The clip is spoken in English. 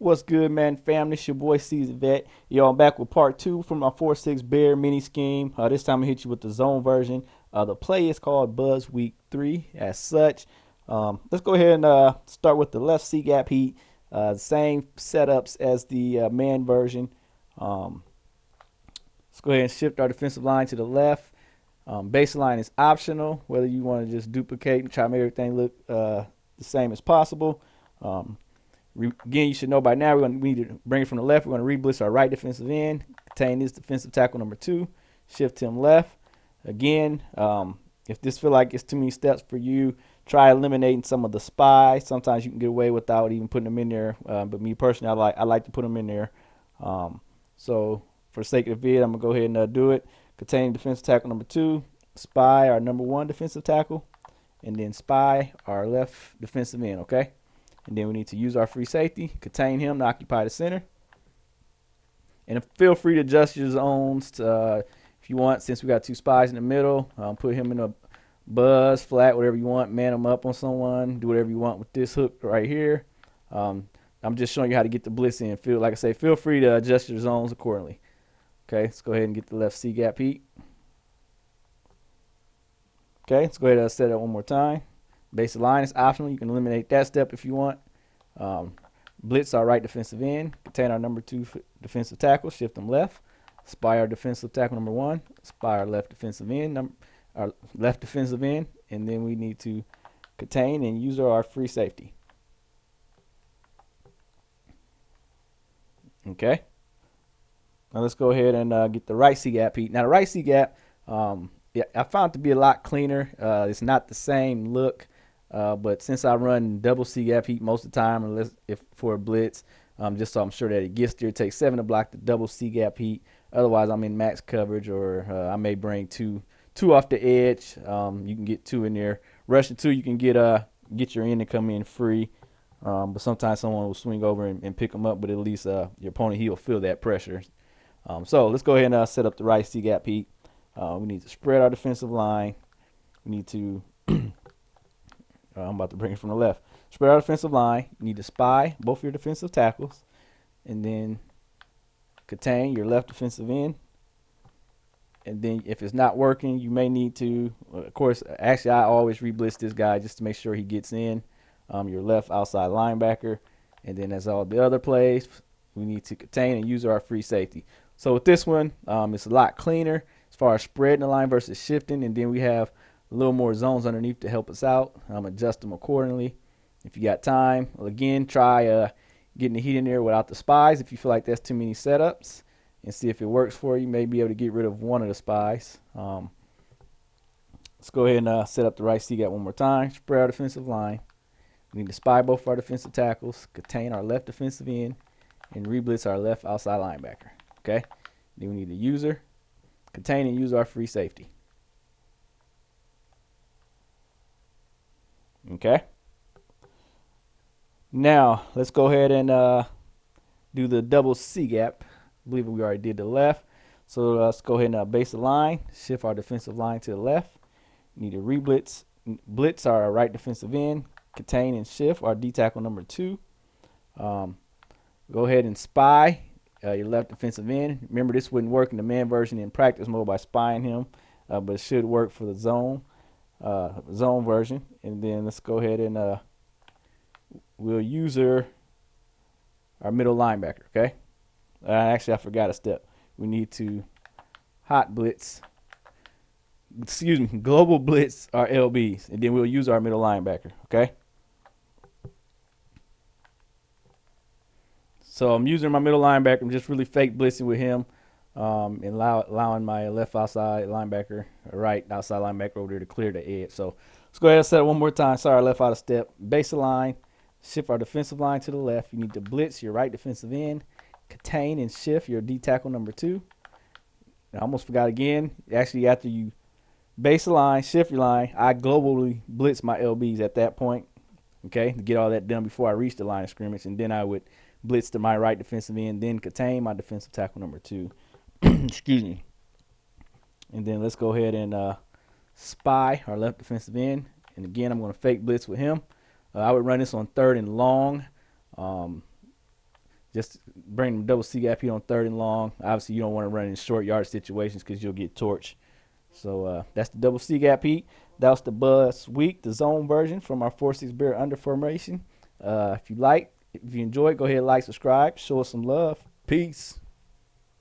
What's good, man? Family, it's your boy Seasoned Vet. Yo, I'm back with part two from my 4-6 Bear mini scheme. This time I hit you with the zone version. The play is called Buzz Week 3 as such. Let's go ahead and start with the left C gap heat. Same setups as the man version. Um, let's go ahead and shift our defensive line to the left. Baseline is optional, whether you want to just duplicate and try to make everything look the same as possible. Again, you should know by now we need to bring it from the left. We're going to re-blitz our right defensive end, contain this defensive tackle number 2, shift him left. Again, if this feel like it's too many steps for you, try eliminating some of the spies. Sometimes you can get away without even putting them in there. But me personally, I like to put them in there. So for the sake of the vid, I'm gonna go ahead and do it. Contain defensive tackle number 2, spy our number 1 defensive tackle, and then spy our left defensive end. Okay. And then we need to use our free safety, contain him to occupy the center. And feel free to adjust your zones if you want, since we got 2 spies in the middle. Put him in a buzz, flat, whatever you want. Man him up on someone. Do whatever you want with this hook right here. I'm just showing you how to get the blitz in. Like I say, feel free to adjust your zones accordingly. Okay, let's go ahead and get the left C gap heat. Okay, let's go ahead and set it one more time. Basic line is optional. You can eliminate that step if you want. Blitz our right defensive end. Contain our number 2 defensive tackle. Shift them left. Spy our defensive tackle number 1. Spy our left defensive end. And then we need to contain and use our free safety. Okay. Now let's go ahead and get the right C gap heat. Now the right C gap, yeah, I found it to be a lot cleaner. It's not the same look. But since I run double C gap heat most of the time, unless if for a blitz, just so I'm sure that it gets there, it takes 7 to block the double C gap heat. Otherwise, I'm in max coverage, or I may bring two off the edge. You can get 2 in there. Rushing 2, you can get your end to come in free. But sometimes someone will swing over and pick them up, but at least your opponent, he'll feel that pressure. So let's go ahead and set up the right C gap heat. We need to spread our defensive line. We need to I'm about to bring it from the left. Spread our defensive line. You need to spy both your defensive tackles, and then contain your left defensive end. And then if it's not working, you may need to, of course, actually I always re-blitz this guy just to make sure he gets in. Your left outside linebacker. And then as all the other plays, we need to contain and use our free safety. So with this one, it's a lot cleaner as far as spreading the line versus shifting. And then we have a little more zones underneath to help us out. Adjust them accordingly. If you got time, again, try getting the heat in there without the spies. If you feel like that's too many setups, and see if it works for you. You may be able to get rid of one of the spies. Let's go ahead and set up the right C gap one more time. Spread our defensive line. We need to spy both our defensive tackles, contain our left defensive end, and re-blitz our left outside linebacker. Okay. Then we need the user, contain and use our free safety. Okay. Now let's go ahead and do the double C gap. I believe we already did the left. So let's go ahead and base the line, shift our defensive line to the left. We need to blitz our right defensive end, contain and shift our D tackle number 2. Go ahead and spy your left defensive end. Remember, this wouldn't work in the man version in practice mode by spying him, but it should work for the zone version. And then let's go ahead and we'll use our middle linebacker. Okay. Actually, I forgot a step. We need to global blitz our LBs, and then we'll use our middle linebacker. Okay. So I'm using my middle linebacker. I'm just really fake blitzing with him, and allowing my left outside linebacker, or right outside linebacker over there to clear the edge. So let's go ahead and set it one more time. Sorry, I left out a step. Base the line, shift our defensive line to the left. You need to blitz your right defensive end, contain and shift your D tackle number 2. I almost forgot again. Actually, after you base the line, shift your line, I globally blitz my LBs at that point. Okay, to get all that done before I reach the line of scrimmage, and then I would blitz to my right defensive end, then contain my defensive tackle number 2. Excuse me. And then let's go ahead and spy our left defensive end. And again, I'm going to fake blitz with him. I would run this on 3rd and long. Just bring them double C gap heat on 3rd and long. Obviously, you don't want to run in short yard situations because you'll get torched. So that's the double C gap heat. That was the Buzz Week, the zone version from our 4-6 Bear under formation. If you enjoyed, go ahead, like, subscribe, show us some love. Peace.